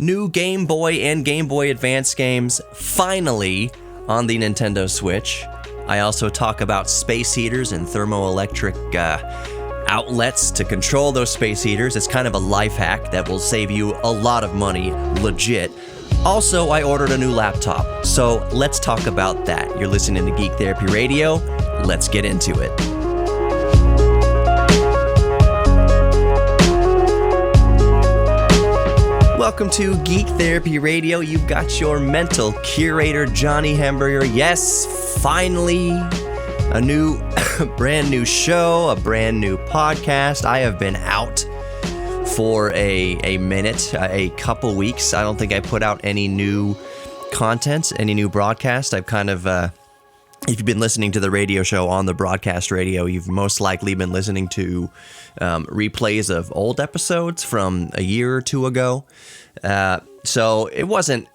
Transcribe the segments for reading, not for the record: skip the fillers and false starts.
new Game Boy and Game Boy Advance games finally on the Nintendo Switch. I also talk about space heaters and thermoelectric outlets to control those space heaters. It's kind of a life hack that will save you a lot of money, legit. Also, I ordered a new laptop, so let's talk about that. You're listening to Geek Therapy Radio. Let's get into it. Welcome to Geek Therapy Radio. You've got your mental curator, Johnny Hamburger. Yes, finally, a new, brand new show, a brand new podcast. I have been out for a minute, a couple weeks. I don't think I put out any new content, any new broadcast. I've kind of, if you've been listening to the radio show on the broadcast radio, you've most likely been listening to replays of old episodes from a year or two ago. So it wasn't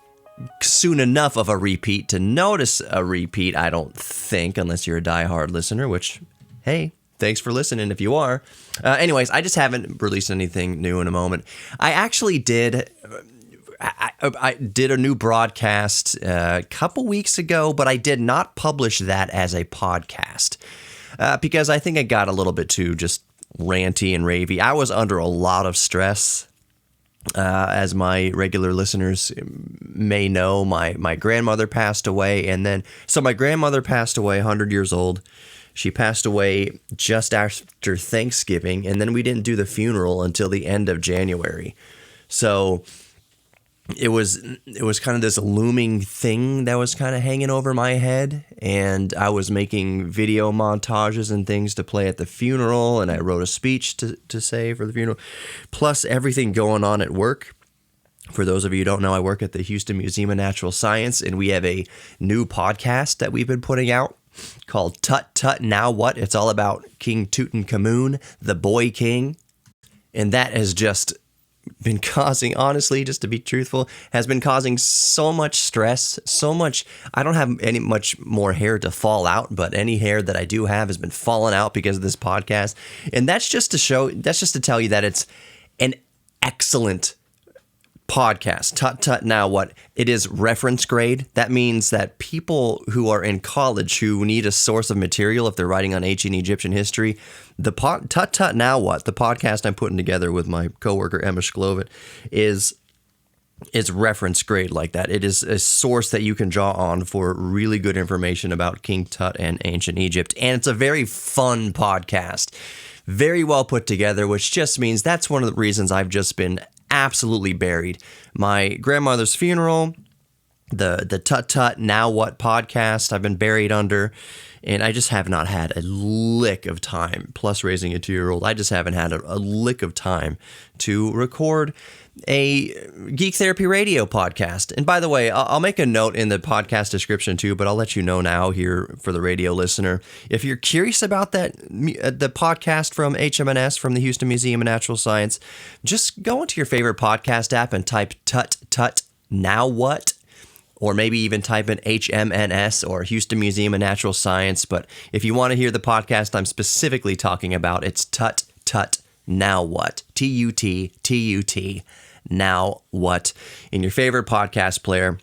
soon enough of a repeat to notice a repeat, I don't think, unless you're a diehard listener, which, hey, thanks for listening if you are. Anyways, I just haven't released anything new in a moment. I actually did... I did a new broadcast a couple weeks ago, but I did not publish that as a podcast because I think it got a little bit too just ranty and ravey. I was under a lot of stress. As my regular listeners may know, my grandmother passed away, so my grandmother passed away 100 years old. She passed away just after Thanksgiving, and then we didn't do the funeral until the end of January. So it was kind of this looming thing that was kind of hanging over my head, and I was making video montages and things to play at the funeral, and I wrote a speech to say for the funeral, plus everything going on at work. For those of you who don't know, I work at the Houston Museum of Natural Science, and we have a new podcast that we've been putting out called Tut Tut Now What? It's all about King Tutankhamun, the boy king, and that has just been causing, honestly, just to be truthful, has been causing so much stress, so much. I don't have any much more hair to fall out, but any hair that I do have has been falling out because of this podcast. And that's just to tell you that it's an excellent podcast. Tut Tut Now What? It is reference grade. That means that people who are in college who need a source of material if they're writing on ancient Egyptian history, Tut Tut Now What? The podcast I'm putting together with my coworker Emma Shklovit is reference grade like that. It is a source that you can draw on for really good information about King Tut and ancient Egypt, and it's a very fun podcast. Very well put together, which just means that's one of the reasons I've just been absolutely buried. My grandmother's funeral, the Tut Tut Now What podcast I've been buried under, and I just have not had a lick of time, plus raising a 2-year-old, I just haven't had a lick of time to record a Geek Therapy Radio podcast. And by the way, I'll make a note in the podcast description too, but I'll let you know now here for the radio listener. If you're curious about that, the podcast from HMNS, from the Houston Museum of Natural Science, just go into your favorite podcast app and type Tut Tut Now What? Or maybe even type in HMNS or Houston Museum of Natural Science. But if you want to hear the podcast I'm specifically talking about, it's Tut Tut Now What? T-U-T-T-U-T. Now What? In your favorite podcast player.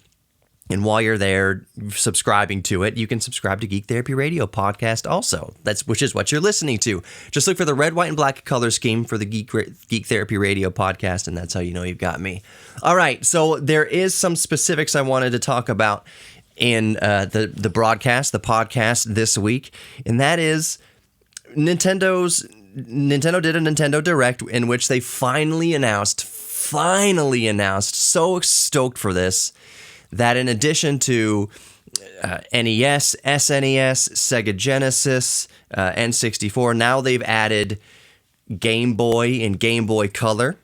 And while you're there subscribing to it, you can subscribe to Geek Therapy Radio Podcast also. Which is what you're listening to. Just look for the red, white, and black color scheme for the Geek Therapy Radio Podcast, and that's how you know you've got me. All right, so there is some specifics I wanted to talk about in the broadcast, the podcast this week, and that is Nintendo did a Nintendo Direct in which they finally announced, so stoked for this, that in addition to NES, SNES, Sega Genesis, N64, now they've added Game Boy and Game Boy Color.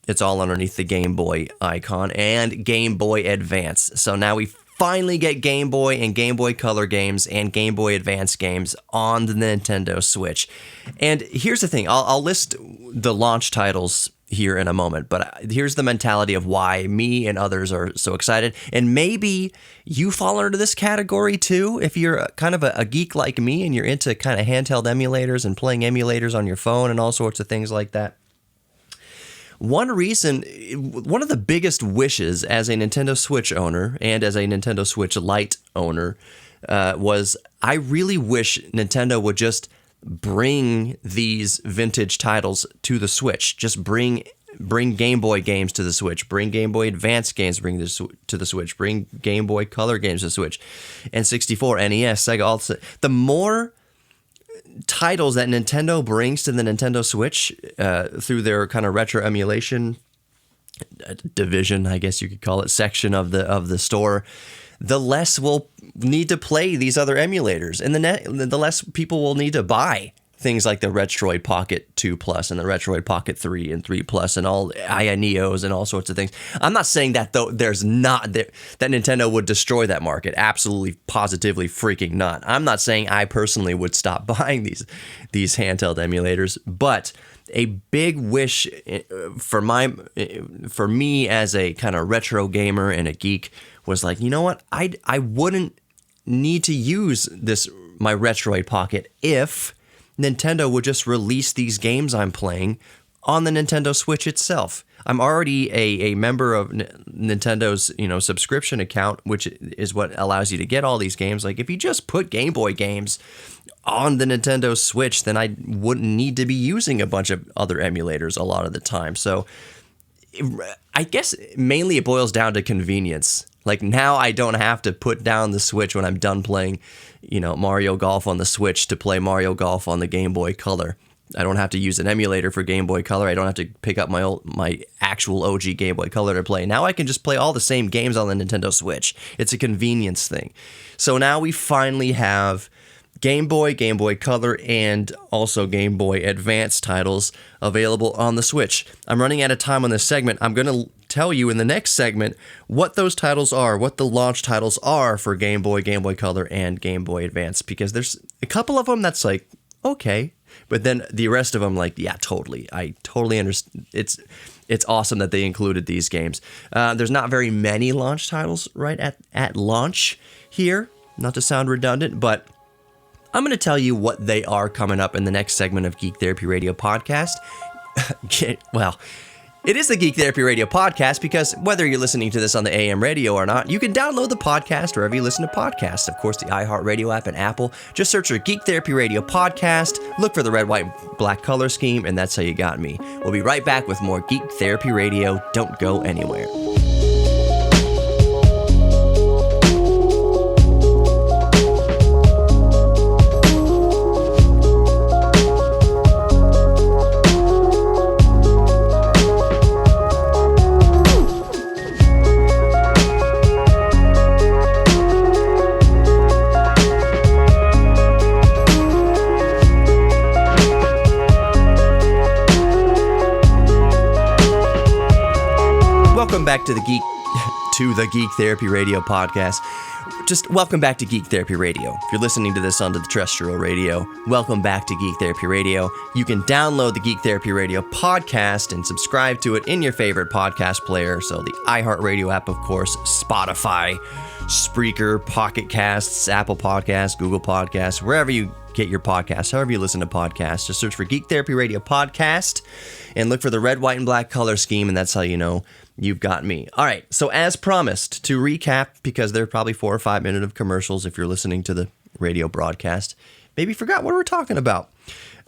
It's all underneath the Game Boy icon, and Game Boy Advance. So now we finally get Game Boy and Game Boy Color games and Game Boy Advance games on the Nintendo Switch. And here's the thing, I'll list the launch titles here in a moment, but here's the mentality of why me and others are so excited. And maybe you fall into this category too, if you're kind of a geek like me and you're into kind of handheld emulators and playing emulators on your phone and all sorts of things like that. one of the biggest wishes as a Nintendo Switch owner and as a Nintendo Switch Lite owner was I really wish Nintendo would just bring these vintage titles to the Switch. Just bring Game Boy games to the Switch, bring Game Boy Advance games to the Switch, bring Game Boy Color games to the Switch, N64, NES, Sega, all the more titles that Nintendo brings to the Nintendo Switch through their kind of retro emulation division, I guess you could call it, section of the store, the less we'll need to play these other emulators, and the less people will need to buy things like the Retroid Pocket 2 Plus and the Retroid Pocket 3 and 3 Plus and all Neos and all sorts of things. I'm not saying that though that Nintendo would destroy that market. Absolutely, positively, freaking not. I'm not saying I personally would stop buying these handheld emulators, but a big wish for me as a kind of retro gamer and a geek was like, you know what? I wouldn't need to use my Retroid Pocket if Nintendo would just release these games I'm playing on the Nintendo Switch itself. I'm already a member of Nintendo's, subscription account, which is what allows you to get all these games. Like, if you just put Game Boy games on the Nintendo Switch, then I wouldn't need to be using a bunch of other emulators a lot of the time. So I guess mainly it boils down to convenience. Like, now I don't have to put down the Switch when I'm done playing, Mario Golf on the Switch to play Mario Golf on the Game Boy Color. I don't have to use an emulator for Game Boy Color. I don't have to pick up my actual OG Game Boy Color to play. Now I can just play all the same games on the Nintendo Switch. It's a convenience thing. So now we finally have Game Boy Color, and also Game Boy Advance titles available on the Switch. I'm running out of time on this segment. I'm going to tell you in the next segment what those titles are, what the launch titles are for Game Boy Color, and Game Boy Advance, because there's a couple of them that's like, okay, but then the rest of them, like, yeah, totally. I totally understand. It's awesome that they included these games. There's not very many launch titles right at launch here, not to sound redundant, but I'm going to tell you what they are coming up in the next segment of Geek Therapy Radio Podcast. Well, it is the Geek Therapy Radio Podcast because whether you're listening to this on the AM radio or not, you can download the podcast wherever you listen to podcasts. Of course, the iHeartRadio app and Apple. Just search for Geek Therapy Radio Podcast, look for the red, white, black color scheme, and that's how you got me. We'll be right back with more Geek Therapy Radio. Don't go anywhere. Welcome back to the Geek Therapy Radio Podcast. Just welcome back to Geek Therapy Radio. If you're listening to this on the terrestrial radio, welcome back to Geek Therapy Radio. You can download the Geek Therapy Radio Podcast and subscribe to it in your favorite podcast player. So the iHeartRadio app, of course, Spotify, Spreaker, Pocket Casts, Apple Podcasts, Google Podcasts, wherever you get your podcasts, however you listen to podcasts. Just search for Geek Therapy Radio Podcast and look for the red, white, and black color scheme, and that's how you know you've got me. All right, so as promised, to recap, because there are probably 4 or 5 minutes of commercials if you're listening to the radio broadcast, maybe forgot what we're talking about.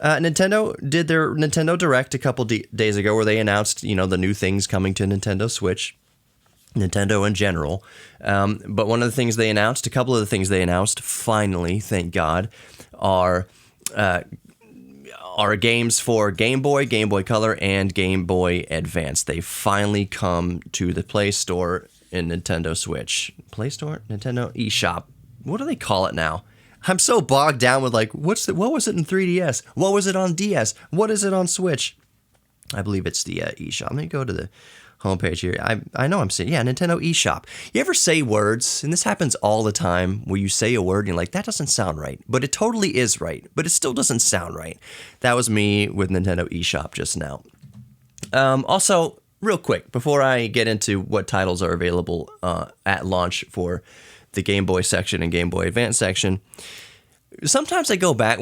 Nintendo did their Nintendo Direct a couple days ago where they announced, the new things coming to Nintendo Switch, Nintendo in general. But one of the things they announced, a couple of the things they announced, finally, thank God, are games for Game Boy Color, and Game Boy Advance. They finally come to the Play Store in Nintendo Switch. Play Store? Nintendo eShop. What do they call it now? I'm so bogged down with what was it in 3DS? What was it on DS? What is it on Switch? I believe it's the eShop. Let me go to the homepage here. I know I'm saying, Nintendo eShop. You ever say words, and this happens all the time, where you say a word and you're like, that doesn't sound right, but it totally is right, but it still doesn't sound right. That was me with Nintendo eShop just now. Also, real quick, before I get into what titles are available at launch for the Game Boy section and Game Boy Advance section, oftentimes I go back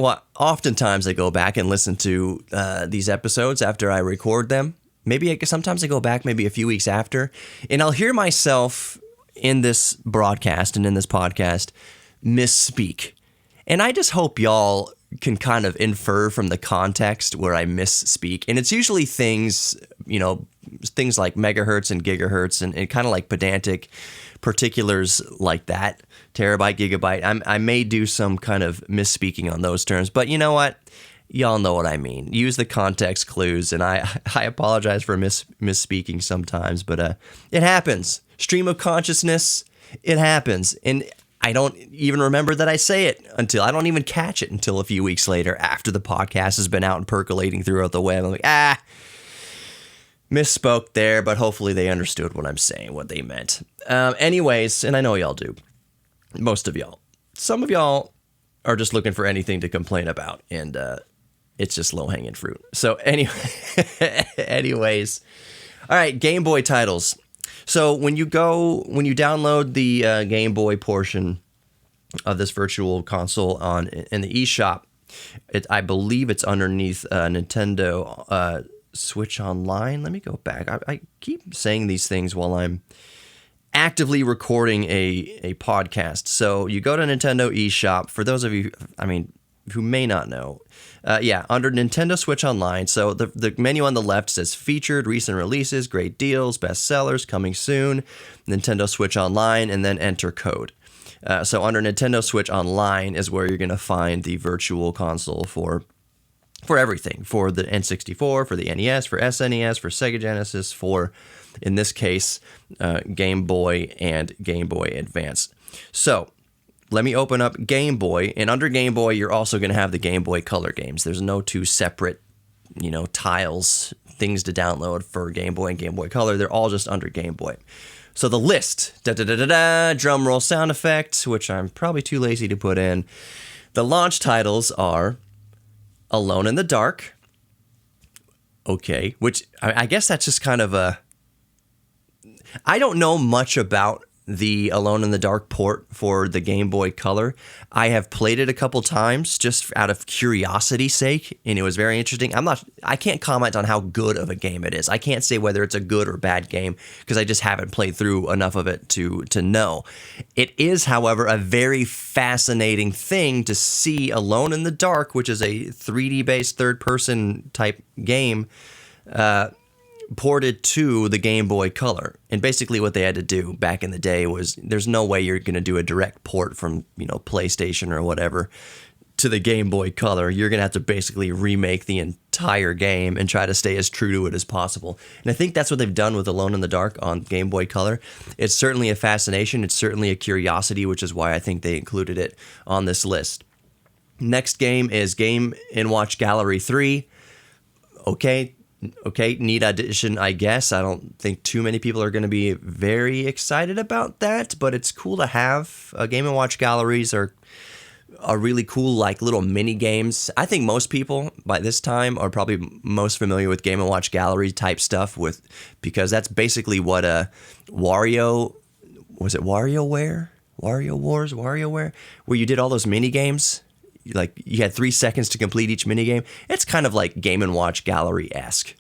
and listen to these episodes after I record them. sometimes I go back maybe a few weeks after, and I'll hear myself in this broadcast and in this podcast misspeak. And I just hope y'all can kind of infer from the context where I misspeak. And it's usually things like megahertz and gigahertz and kind of like pedantic particulars like that, terabyte, gigabyte. I may do some kind of misspeaking on those terms, but you know what? Y'all know what I mean. Use the context clues, and I apologize for misspeaking sometimes, but it happens. Stream of consciousness, it happens. And I don't even remember that I say it I don't even catch it until a few weeks later after the podcast has been out and percolating throughout the web. I'm like, misspoke there, but hopefully they understood what I'm saying, what they meant. Anyways, and I know y'all do. Most of y'all. Some of y'all are just looking for anything to complain about, and it's just low-hanging fruit. So anyways. All right, Game Boy titles. So when you download the Game Boy portion of this virtual console in the eShop, I believe it's underneath Nintendo Switch Online. Let me go back. I keep saying these things while I'm actively recording a podcast. So you go to Nintendo eShop. For those of you, who may not know, under Nintendo Switch Online. So the menu on the left says featured, recent releases, great deals, best sellers, coming soon, Nintendo Switch Online, and then enter code. So under Nintendo Switch Online is where you're going to find the virtual console for everything, for the N64, for the NES, for SNES, for Sega Genesis, for, in this case, Game Boy and Game Boy Advance. So let me open up Game Boy, and under Game Boy, you're also going to have the Game Boy Color games. There's no two separate, tiles, things to download for Game Boy and Game Boy Color. They're all just under Game Boy. So the list, drum roll sound effect, which I'm probably too lazy to put in. The launch titles are Alone in the Dark. Okay, which I guess that's just kind of I don't know much about the Alone in the Dark port for the Game Boy Color. I have played it a couple times just out of curiosity's sake, and it was very interesting. I can't comment on how good of a game it is. I can't say whether it's a good or bad game because I just haven't played through enough of it to know. It is, however, a very fascinating thing to see Alone in the Dark, which is a 3D-based third-person type game, ported to the Game Boy Color. And basically what they had to do back in the day was there's no way you're going to do a direct port from, PlayStation or whatever to the Game Boy Color. You're going to have to basically remake the entire game and try to stay as true to it as possible. And I think that's what they've done with Alone in the Dark on Game Boy Color. It's certainly a fascination. It's certainly a curiosity, which is why I think they included it on this list. Next game is Game & Watch Gallery 3. Okay, neat addition, I guess. I don't think too many people are going to be very excited about that, but it's cool to have. Game & Watch galleries are really cool, like little mini games. I think most people by this time are probably most familiar with Game & Watch gallery type stuff because that's basically what WarioWare, where you did all those mini games. Like you had 3 seconds to complete each minigame. It's kind of like Game & Watch Gallery-esque.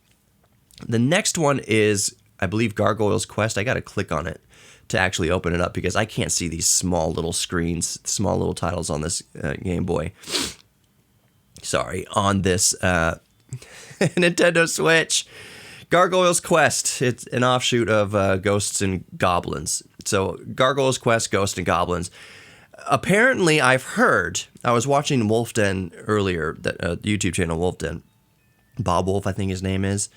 The next one is, I believe, Gargoyle's Quest. I got to click on it to actually open it up because I can't see these small little screens, small little titles on this Game Boy. Sorry, on this Nintendo Switch. Gargoyle's Quest. It's an offshoot of Ghosts and Goblins. So Gargoyle's Quest, Ghosts and Goblins. Apparently, I've heard, I was watching Wolf Den earlier, the YouTube channel Wolf Den, Bob Wolf, I think his name is,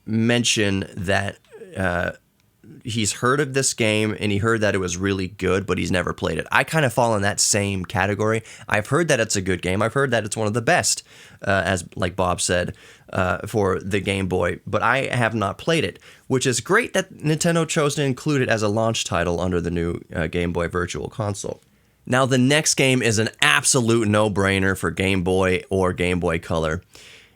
mention that he's heard of this game and he heard that it was really good, but he's never played it. I kind of fall in that same category. I've heard that it's a good game. I've heard that it's one of the best, as like Bob said, for the Game Boy, but I have not played it, which is great that Nintendo chose to include it as a launch title under the new Game Boy Virtual Console. Now, the next game is an absolute no-brainer for Game Boy or Game Boy Color.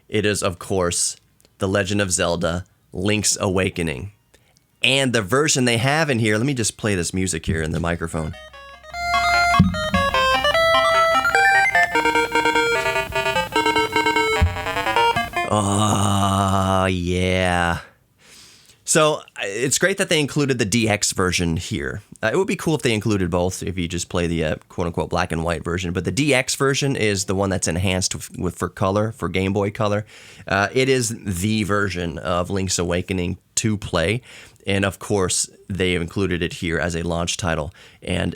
It is, of course, The Legend of Zelda: Link's Awakening. And the version they have in here, let me just play this music here in the microphone. Oh, yeah. So it's great that they included the DX version here. It would be cool if they included both, if you just play the quote-unquote black and white version. But the DX version is the one that's enhanced for color, for Game Boy Color. It is the version of Link's Awakening to play. And, of course, they included it here as a launch title. And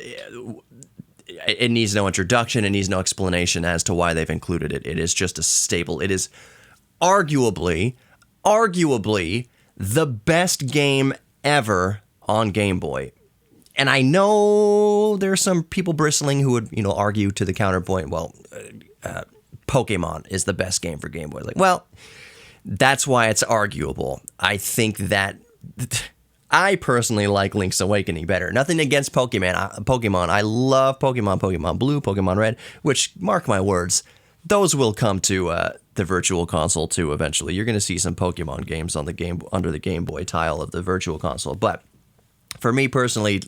it needs no introduction. It needs no explanation as to why they've included it. It is just a staple. It is arguably the best game ever on Game Boy. And I know there are some people bristling who would, argue to the counterpoint, well, Pokemon is the best game for Game Boy. Like, well, that's why it's arguable. I think that I personally like Link's Awakening better. Nothing against Pokemon. I love Pokemon, Pokemon Blue, Pokemon Red, which, mark my words, those will come to the Virtual Console too eventually. You're going to see some Pokemon games on under the Game Boy tile of the Virtual Console. But for me personally,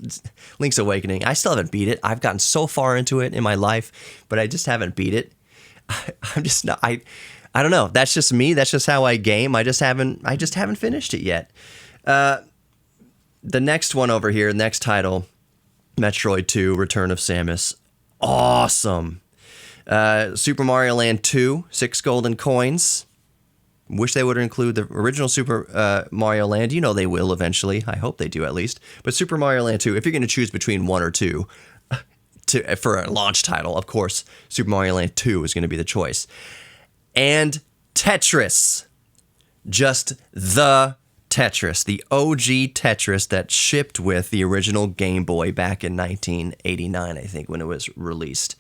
Link's Awakening, I still haven't beat it. I've gotten so far into it in my life, but I just haven't beat it. I'm just not. I don't know. That's just me. That's just how I game. I just haven't finished it yet. The next one over here, next title, Metroid 2: Return of Samus. Awesome. Super Mario Land 2, 6 golden coins. Wish they would include the original Super Mario Land. They will eventually. I hope they do at least. But Super Mario Land 2, if you're going to choose between one or two for a launch title, of course, Super Mario Land 2 is going to be the choice. And Tetris. Just the Tetris, the OG Tetris that shipped with the original Game Boy back in 1989, I think, when it was released.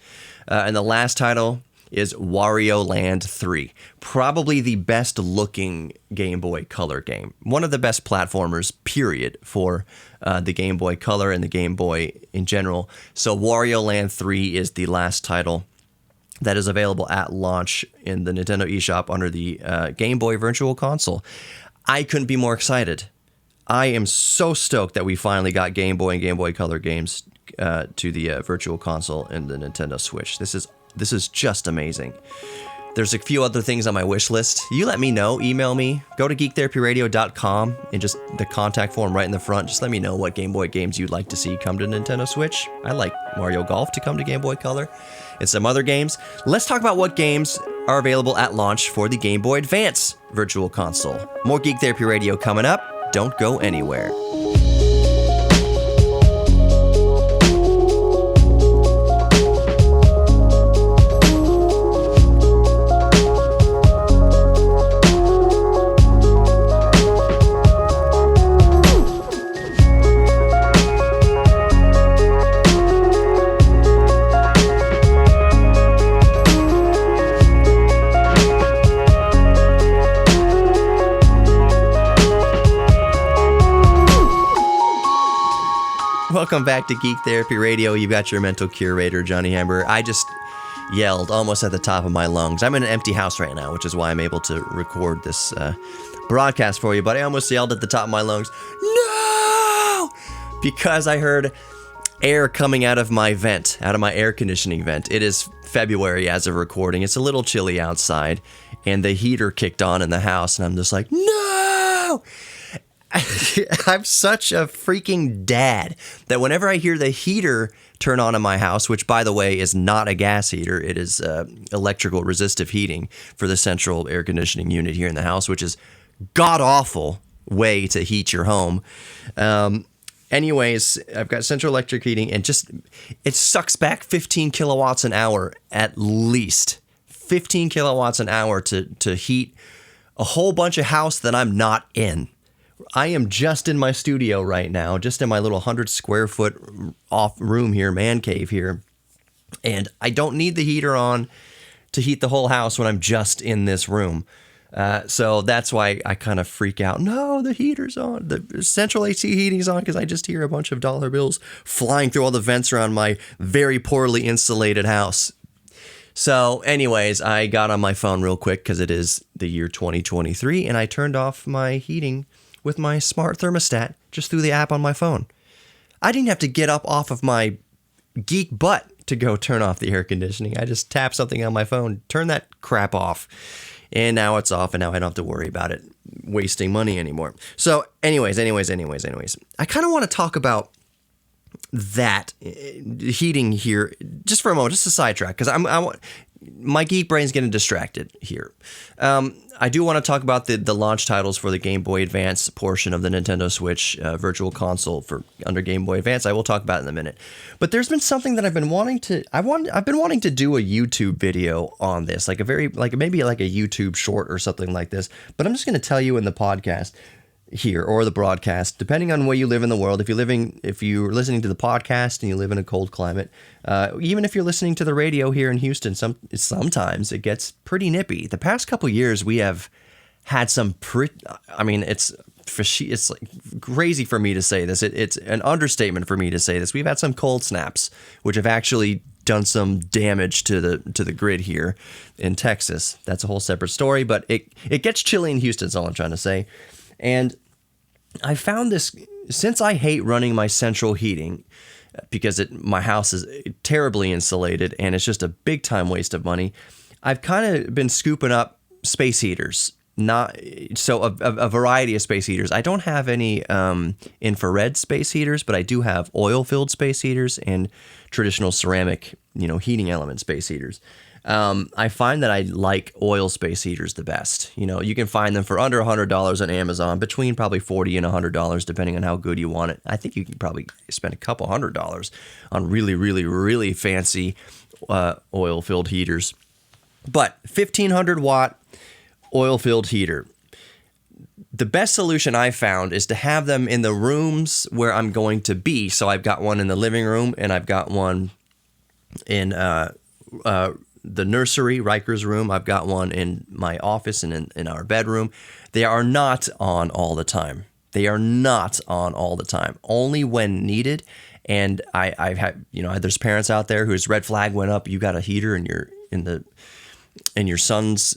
And the last title is Wario Land 3. Probably the best looking Game Boy Color game. One of the best platformers, period, for the Game Boy Color and the Game Boy in general. So Wario Land 3 is the last title that is available at launch in the Nintendo eShop under the Game Boy Virtual Console. I couldn't be more excited. I am so stoked that we finally got Game Boy and Game Boy Color games to the Virtual Console and the Nintendo Switch. This is just amazing. There's a few other things on my wish list. You let me know. Email me. Go to geektherapyradio.com and just the contact form right in the front. Just let me know what Game Boy games you'd like to see come to Nintendo Switch. I'd like Mario Golf to come to Game Boy Color and some other games. Let's talk about what games are available at launch for the Game Boy Advance Virtual Console. More Geek Therapy Radio coming up. Don't go anywhere. Welcome back to Geek Therapy Radio. You've got your mental curator, Johnny Hamburger. I just yelled almost at the top of my lungs. I'm in an empty house right now, which is why I'm able to record this broadcast for you, but I almost yelled at the top of my lungs, no! Because I heard air coming out of my vent, out of my air conditioning vent. It is February as of recording. It's a little chilly outside, and the heater kicked on in the house, and I'm just like, no! I'm such a freaking dad that whenever I hear the heater turn on in my house, which, by the way, is not a gas heater, it is electrical resistive heating for the central air conditioning unit here in the house, which is god-awful way to heat your home. Anyways, I've got central electric heating, and just it sucks back 15 kilowatts an hour at least. 15 kilowatts an hour to heat a whole bunch of house that I'm not in. I am just in my studio right now, just in my little 100 square foot off room here, man cave here. And I don't need the heater on to heat the whole house when I'm just in this room. So that's why I kind of freak out. No, the heater's on. The central AC heating's on because I just hear a bunch of dollar bills flying through all the vents around my very poorly insulated house. So anyways, I got on my phone real quick because it is the year 2023, and I turned off my heating with my smart thermostat just through the app on my phone. I didn't have to get up off of my geek butt to go turn off the air conditioning. I just tapped something on my phone, turn that crap off. And now it's off, and now I don't have to worry about it wasting money anymore. So anyways, I kind of want to talk about that heating here just for a moment, just a sidetrack, because my geek brain's getting distracted here. I do want to talk about the launch titles for the Game Boy Advance portion of the Nintendo Switch Virtual Console for under Game Boy Advance. I will talk about it in a minute. But there's been something that I've been wanting to do a YouTube video on this, maybe like a YouTube short or something like this. But I'm just going to tell you in the podcast here or the broadcast, depending on where you live in the world. If you're listening to the podcast and you live in a cold climate, even if you're listening to the radio here in Houston, sometimes it gets pretty nippy. The past couple years, we have had some it's like crazy for me to say this. It's an understatement for me to say this. We've had some cold snaps, which have actually done some damage to the grid here in Texas. That's a whole separate story, but it gets chilly in Houston, is all I'm trying to say. And I found this, since I hate running my central heating because my house is terribly insulated and it's just a big time waste of money, I've kind of been scooping up space heaters. A variety of space heaters. I don't have any infrared space heaters, but I do have oil-filled space heaters and traditional ceramic, heating element space heaters. I find that I like oil space heaters the best. You can find them for under $100 on Amazon, between probably $40 and $100, depending on how good you want it. I think you can probably spend a couple $100 on really, really, really fancy oil-filled heaters. But 1,500 watt oil-filled heater. The best solution I found is to have them in the rooms where I'm going to be. So I've got one in the living room, and I've got one in the nursery, Riker's room. I've got one in my office and in our bedroom. They are not on all the time. Only when needed. And I've had, there's parents out there whose red flag went up. You got a heater in your son's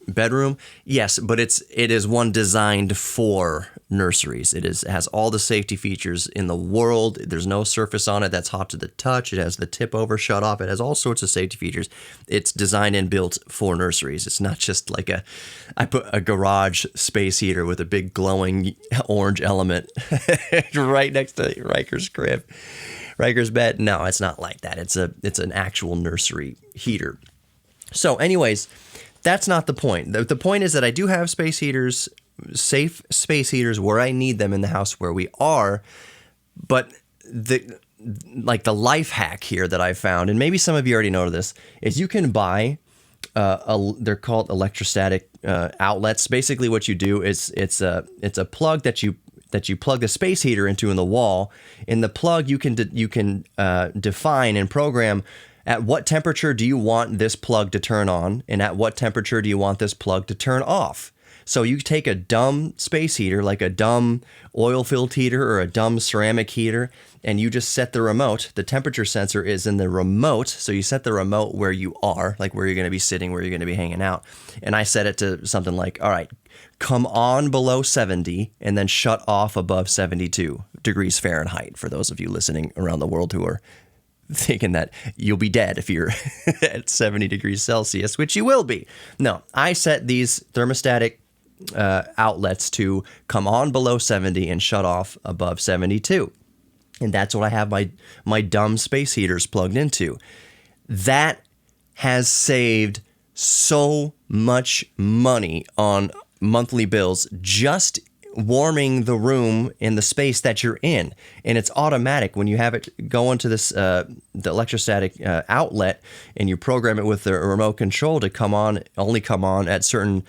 bedroom. Yes, but it is one designed for nurseries. It has all the safety features in the world. There's no surface on it that's hot to the touch. It has the tip over shut off. It has all sorts of safety features. It's designed and built for nurseries. It's not just like I put a garage space heater with a big glowing orange element right next to Riker's crib, Riker's bed. No, it's not like that. It's an actual nursery heater. So anyways, that's not the point. The point is that I do have space heaters, safe space heaters where I need them in the house where we are. But the life hack here that I found, and maybe some of you already know this, is you can buy they're called electrostatic outlets. Basically, what you do is it's a plug that you plug the space heater into in the wall. In the plug, you can define and program at what temperature do you want this plug to turn on, and at what temperature do you want this plug to turn off. So you take a dumb space heater, like a dumb oil-filled heater or a dumb ceramic heater, and you just set the remote. The temperature sensor is in the remote, so you set the remote where you are, like where you're going to be sitting, where you're going to be hanging out. And I set it to something like, all right, come on below 70 and then shut off above 72 degrees Fahrenheit, for those of you listening around the world who are thinking that you'll be dead if you're at 70 degrees Celsius, which you will be. No, I set these thermostatic outlets to come on below 70 and shut off above 72. And that's what I have my dumb space heaters plugged into. That has saved so much money on monthly bills just warming the room in the space that you're in. And it's automatic when you have it go into this the electrostatic outlet, and you program it with the remote control to only come on at certain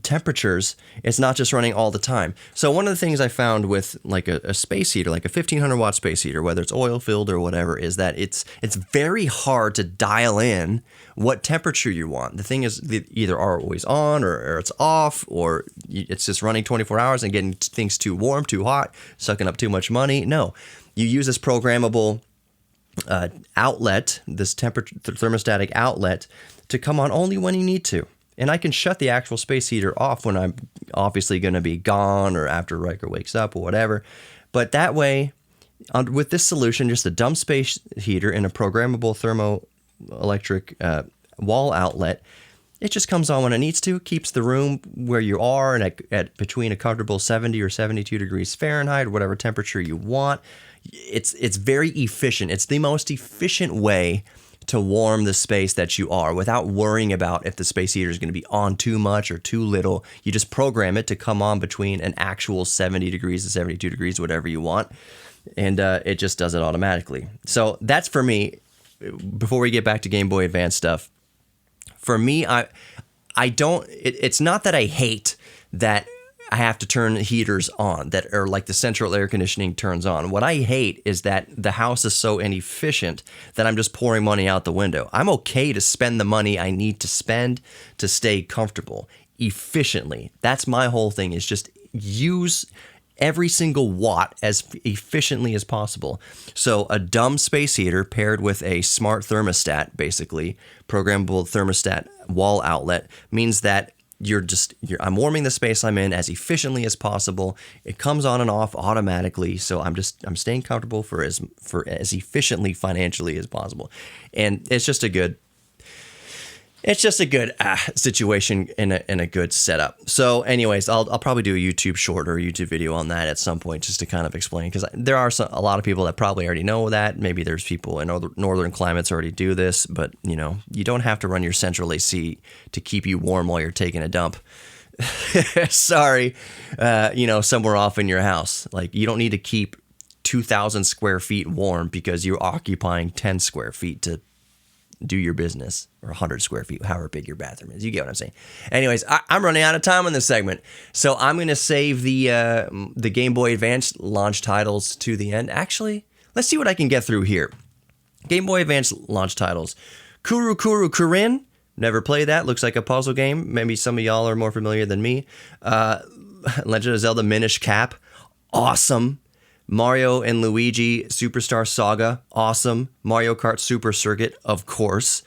temperatures. It's not just running all the time. So one of the things I found with like a space heater, like a 1,500 watt space heater, whether it's oil filled or whatever, is that it's very hard to dial in what temperature you want. The thing is, either are always on or it's off, or it's just running 24 hours and getting things too warm, too hot, sucking up too much money. No, you use this programmable outlet, this thermostatic outlet, to come on only when you need to. And I can shut the actual space heater off when I'm obviously going to be gone or after Riker wakes up or whatever. But that way, with this solution, just a dumb space heater and a programmable thermoelectric wall outlet, It just comes on when it needs to, keeps the room where you are and at between a comfortable 70 or 72 degrees Fahrenheit, whatever temperature you want. It's very efficient. It's the most efficient way to warm the space that you are without worrying about if the space heater is going to be on too much or too little. You just program it to come on between an actual 70 degrees to 72 degrees, whatever you want, and it just does it automatically. So that's for me. Before we get back to Game Boy Advance stuff, for me, I don't. It's not that I hate that I have to turn heaters on that are like the central air conditioning turns on. What I hate is that the house is so inefficient that I'm just pouring money out the window. I'm okay to spend the money I need to spend to stay comfortable efficiently. That's my whole thing, is just use every single watt as efficiently as possible. So a dumb space heater paired with a smart thermostat, basically programmable thermostat wall outlet, means that I'm warming the space I'm in as efficiently as possible. It comes on and off automatically, so I'm staying comfortable for as efficiently financially as possible, and it's just a good situation in a good setup. So, anyways, I'll probably do a YouTube short or a YouTube video on that at some point just to kind of explain, because there are a lot of people that probably already know that. Maybe there's people in northern climates already do this, but you don't have to run your central AC to keep you warm while you're taking a dump. Sorry, somewhere off in your house. Like, you don't need to keep 2,000 square feet warm because you're occupying 10 square feet to do your business, or 100 square feet, however big your bathroom is. You get what I'm saying. Anyways, I'm running out of time on this segment, so I'm going to save the Game Boy Advance launch titles to the end. Actually, let's see what I can get through here. Game Boy Advance launch titles. Kuru Kuru Kurin. Never played that. Looks like a puzzle game. Maybe some of y'all are more familiar than me. Legend of Zelda Minish Cap. Awesome. Mario and Luigi Superstar Saga, awesome. Mario Kart Super Circuit, of course.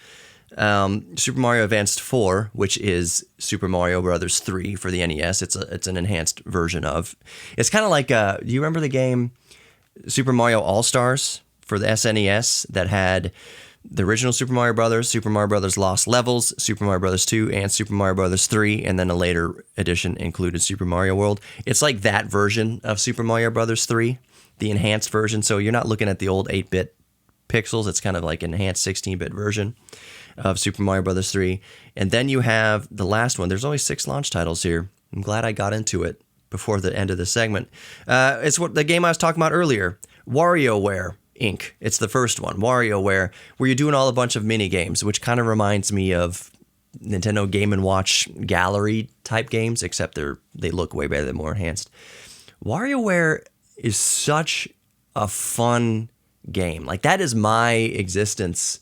Super Mario Advanced 4, which is Super Mario Brothers 3 for the NES. It's an enhanced version of. It's kind of like, do you remember the game Super Mario All-Stars for the SNES that had the original Super Mario Brothers Lost Levels, Super Mario Brothers 2, and Super Mario Brothers 3, and then a later edition included Super Mario World? It's like that version of Super Mario Brothers 3. The enhanced version, so you're not looking at the old 8-bit pixels. It's kind of like an enhanced 16-bit version of Super Mario Brothers 3. And then you have the last one. There's only 6 launch titles here. I'm glad I got into it before the end of the segment. It's what the game I was talking about earlier, WarioWare Inc. It's the first one, WarioWare, where you're doing a bunch of mini games, which kind of reminds me of Nintendo Game & Watch gallery type games, except they look way better, they're more enhanced. WarioWare is such a fun game. Like, that is my existence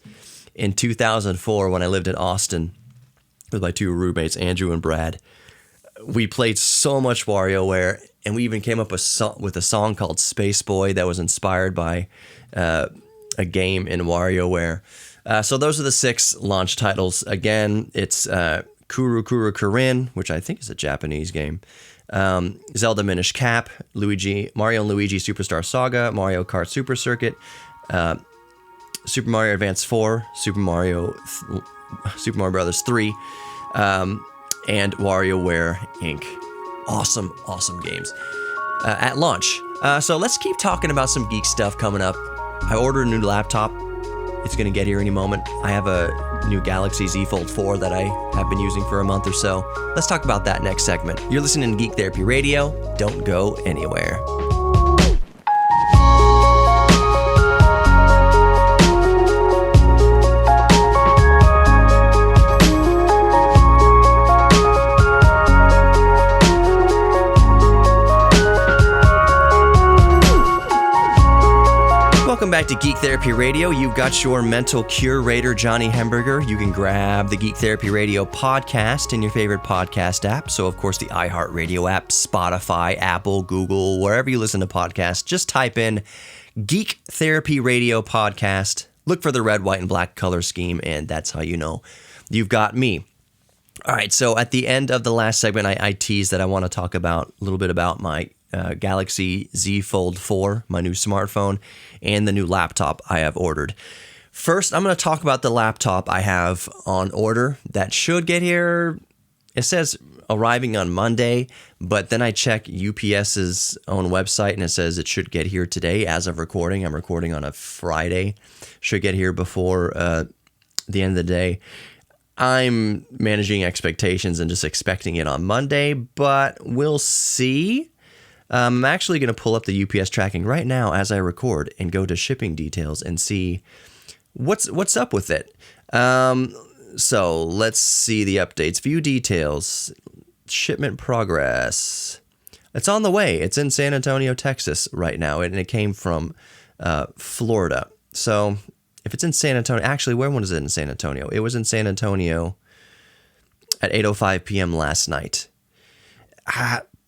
in 2004 when I lived in Austin with my 2 roommates, Andrew and Brad. We played so much WarioWare, and we even came up with a song called Space Boy that was inspired by a game in WarioWare. So those are the 6 launch titles. Again, it's Kuru Kuru Kurin, which I think is a Japanese game. Zelda Minish Cap, Mario and Luigi Superstar Saga, Mario Kart Super Circuit, Super Mario Advance 4, Super Mario Brothers 3, and WarioWare Inc. Awesome games at launch. So let's keep talking about some geek stuff coming up. I ordered a new laptop. It's going to get here any moment. I have a new Galaxy Z Fold 4 that I have been using for a month or so. Let's talk about that next segment. You're listening to Geek Therapy Radio. Don't go anywhere. Welcome back to Geek Therapy Radio. You've got your mental curator, Johnny Hemberger. You can grab the Geek Therapy Radio podcast in your favorite podcast app. So, of course, the iHeartRadio app, Spotify, Apple, Google, wherever you listen to podcasts. Just type in Geek Therapy Radio Podcast. Look for the red, white, and black color scheme, and that's how you know you've got me. All right, so at the end of the last segment, I teased that I want to talk about a little bit about my Galaxy Z Fold 4, my new smartphone, and the new laptop I have ordered. First, I'm going to talk about the laptop I have on order that should get here. It says arriving on Monday, but then I check UPS's own website and it says it should get here today as of recording. I'm recording on a Friday. Should get here before the end of the day. I'm managing expectations and just expecting it on Monday, but we'll see. I'm actually going to pull up the UPS tracking right now as I record and go to shipping details and see what's up with it. So let's see the updates. View details. Shipment progress. It's on the way. It's in San Antonio, Texas right now, and it came from Florida. So if it's in San Antonio, actually, where was it in San Antonio? It was in San Antonio at 8:05 p.m. last night.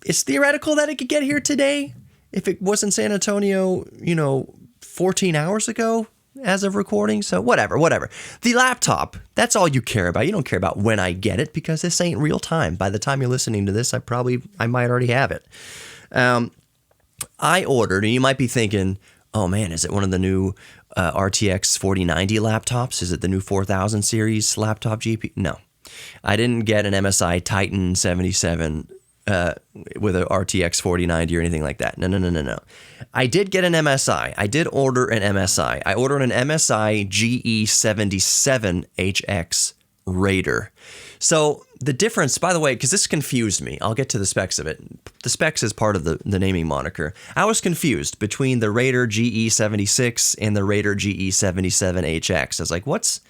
It's theoretical that it could get here today. If it was in San Antonio, 14 hours ago, as of recording. So whatever. The laptop, that's all you care about. You don't care about when I get it because this ain't real time. By the time you're listening to this, I might already have it. I ordered, and you might be thinking, oh man, is it one of the new RTX 4090 laptops? Is it the new 4000 series laptop GPU? No, I didn't get an MSI Titan 77 with a RTX 4090 or anything like that. No. I did get an MSI. I did order an MSI. I ordered an MSI GE77HX Raider. So the difference, by the way, because this confused me, I'll get to the specs of it. The specs is part of the naming moniker. I was confused between the Raider GE76 and the Raider GE77HX. I was like, what's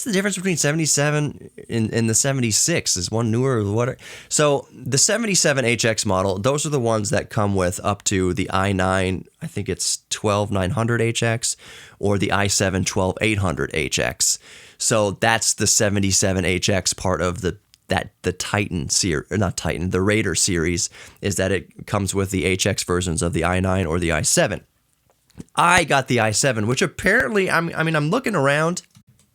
the difference between 77 and the 76? Is one newer or what? So the 77HX model, those are the ones that come with up to the i9, I think it's 12900HX, or the i7 12800HX. So that's the 77HX part of the Titan series, or not Titan, the Raider series, is that it comes with the HX versions of the i9 or the i7. I got the i7, which apparently, I'm looking around,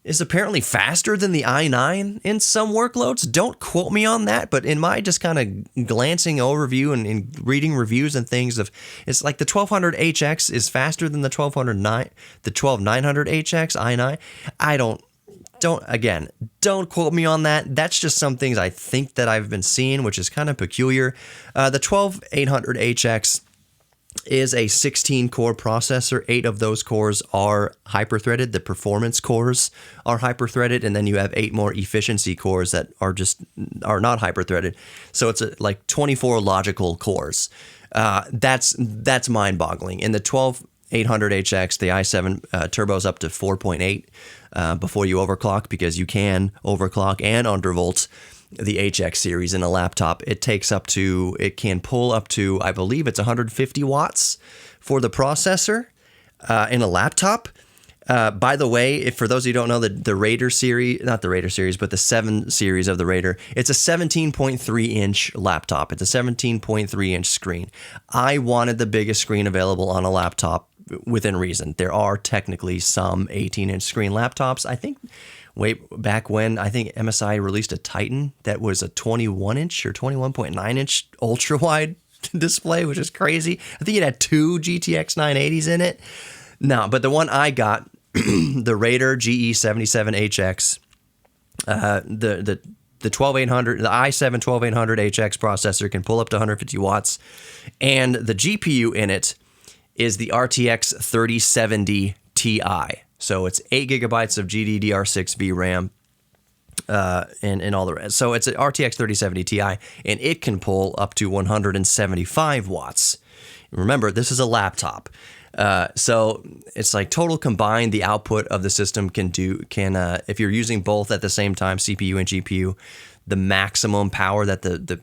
is apparently faster than the i9 in some workloads. Don't quote me on that, but in my just kind of glancing overview and reading reviews and things it's like the 1200HX is faster than the 12900HX i9. I don't quote me on that. That's just some things I think that I've been seeing, which is kind of peculiar. The 12800HX is a 16-core processor. 8 of those cores are hyper-threaded. The performance cores are hyper-threaded, and then you have 8 more efficiency cores that are not hyper-threaded. So it's like 24 logical cores. That's mind-boggling. In the 12800HX, the i7 turbos up to 4.8 before you overclock, because you can overclock and undervolt the HX series in a laptop. It can pull up to, I believe it's 150 watts for the processor in a laptop. By the way, for those of you who don't know, the Raider series, not the Raider series, but the 7 series of the Raider, it's a 17.3 inch laptop. It's a 17.3 inch screen. I wanted the biggest screen available on a laptop within reason. There are technically some 18 inch screen laptops. I think way back when, I think MSI released a Titan that was a 21 inch or 21.9 inch ultra wide display, which is crazy. I think it had 2 GTX 980s in it. No, but the one I got, the Raider GE77HX, the 12800, the i7 12800HX processor can pull up to 150 watts, and the GPU in it is the RTX 3070 Ti. So it's 8 gigabytes of GDDR6 VRAM and all the rest. So it's an RTX 3070 Ti, and it can pull up to 175 watts. Remember, this is a laptop. So it's like total combined, the output of the system can if you're using both at the same time, CPU and GPU, the maximum power that the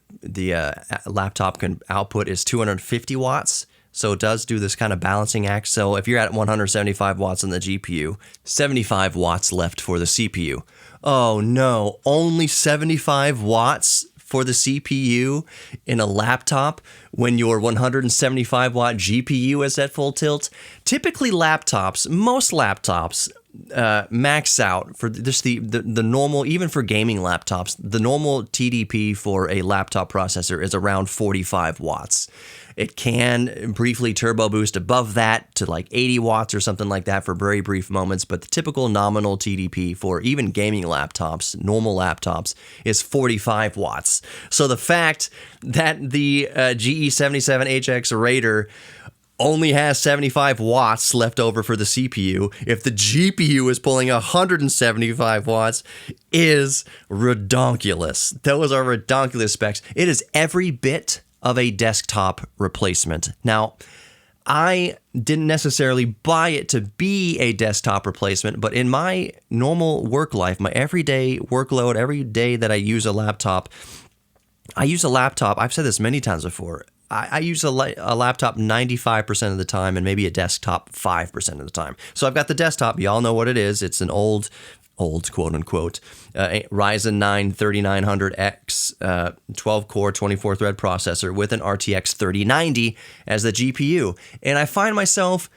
laptop can output is 250 watts. So it does do this kind of balancing act. So if you're at 175 watts on the GPU, 75 watts left for the CPU. Oh no, only 75 watts for the CPU in a laptop when your 175 watt GPU is at full tilt. Typically most laptops max out for just the normal, even for gaming laptops, the normal TDP for a laptop processor is around 45 watts. It can briefly turbo boost above that to like 80 watts or something like that for very brief moments, but the typical nominal TDP for even gaming laptops, normal laptops, is 45 watts. So the fact that the GE77HX Raider only has 75 watts left over for the CPU, if the GPU is pulling 175 watts, is redonkulous. Those are redonkulous specs. It is every bit of a desktop replacement. Now, I didn't necessarily buy it to be a desktop replacement, but in my normal work life, my everyday workload, every day that I use a laptop, I've said this many times before, I use a laptop 95% of the time and maybe a desktop 5% of the time. So I've got the desktop. You all know what it is. It's an old quote unquote, Ryzen 9 3900X 12-core 24-thread processor with an RTX 3090 as the GPU. And I find myself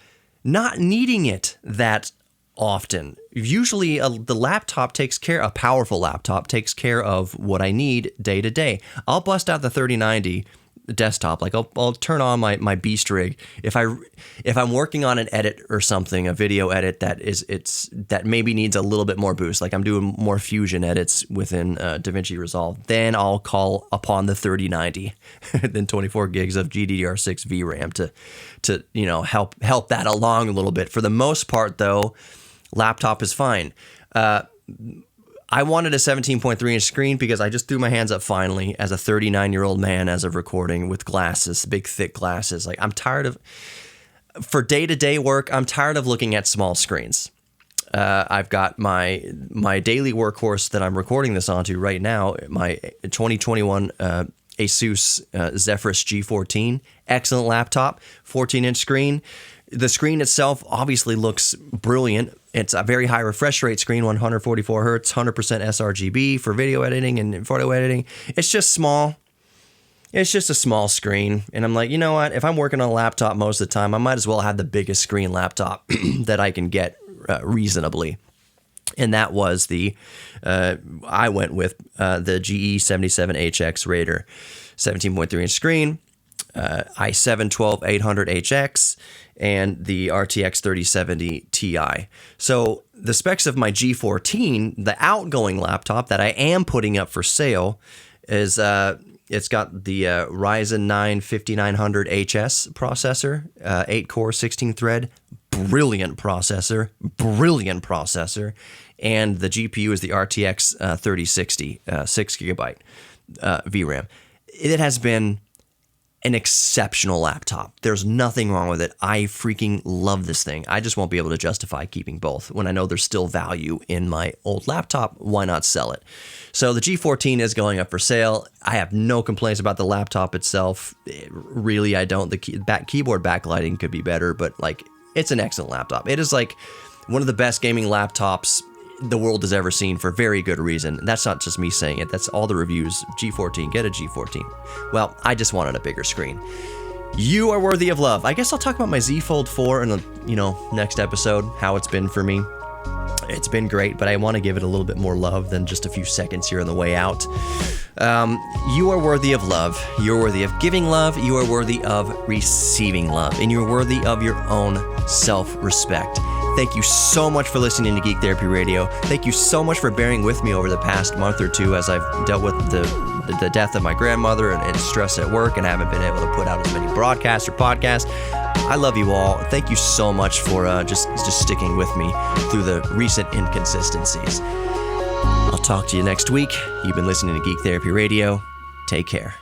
not needing it that often. Usually a powerful laptop takes care of what I need day to day. I'll bust out the 3090 desktop, like I'll turn on my Beast rig if I'm working on an edit or something, a video edit that maybe needs a little bit more boost, like I'm doing more Fusion edits within DaVinci Resolve, then I'll call upon the 3090 then 24 gigs of GDDR6 VRAM to help that along a little bit. For the most part though, laptop is fine. I wanted a 17.3-inch screen because I just threw my hands up finally as a 39-year-old man as of recording with glasses, big, thick glasses. Like, for day-to-day work, I'm tired of looking at small screens. I've got my daily workhorse that I'm recording this onto right now, my 2021 Asus Zephyrus G14. Excellent laptop, 14-inch screen. The screen itself obviously looks brilliant. It's a very high refresh rate screen, 144 hertz, 100% sRGB for video editing and photo editing. It's just small. It's just a small screen. And I'm like, you know what? If I'm working on a laptop most of the time, I might as well have the biggest screen laptop that I can get reasonably. And that was I went with the GE77HX Raider, 17.3-inch screen, i7 12800HX, and the RTX 3070 Ti. So the specs of my G14, the outgoing laptop that I am putting up for sale, is it's got the Ryzen 9 5900HS processor, 8-core, 16-thread, brilliant processor, and the GPU is the RTX 3060, 6GB VRAM. It has been an exceptional laptop. There's nothing wrong with it. I freaking love this thing. I just won't be able to justify keeping both. When I know there's still value in my old laptop, why not sell it? So the G14 is going up for sale. I have no complaints about the laptop itself. Really, I don't. The keyboard backlighting could be better, but like, it's an excellent laptop. It is like one of the best gaming laptops the world has ever seen for very good reason. That's not just me saying it. That's all the reviews. G14, get a G14. Well, I just wanted a bigger screen. You are worthy of love. I guess I'll talk about my Z Fold 4 in the next episode, how it's been for me. It's been great, but I want to give it a little bit more love than just a few seconds here on the way out. You are worthy of love. You're worthy of giving love. You are worthy of receiving love. And you're worthy of your own self-respect. Thank you so much for listening to Geek Therapy Radio. Thank you so much for bearing with me over the past month or two as I've dealt with the death of my grandmother and stress at work, and I haven't been able to put out as many broadcasts or podcasts. I love you all. Thank you so much for just sticking with me through the recent inconsistencies. I'll talk to you next week. You've been listening to Geek Therapy Radio. Take care.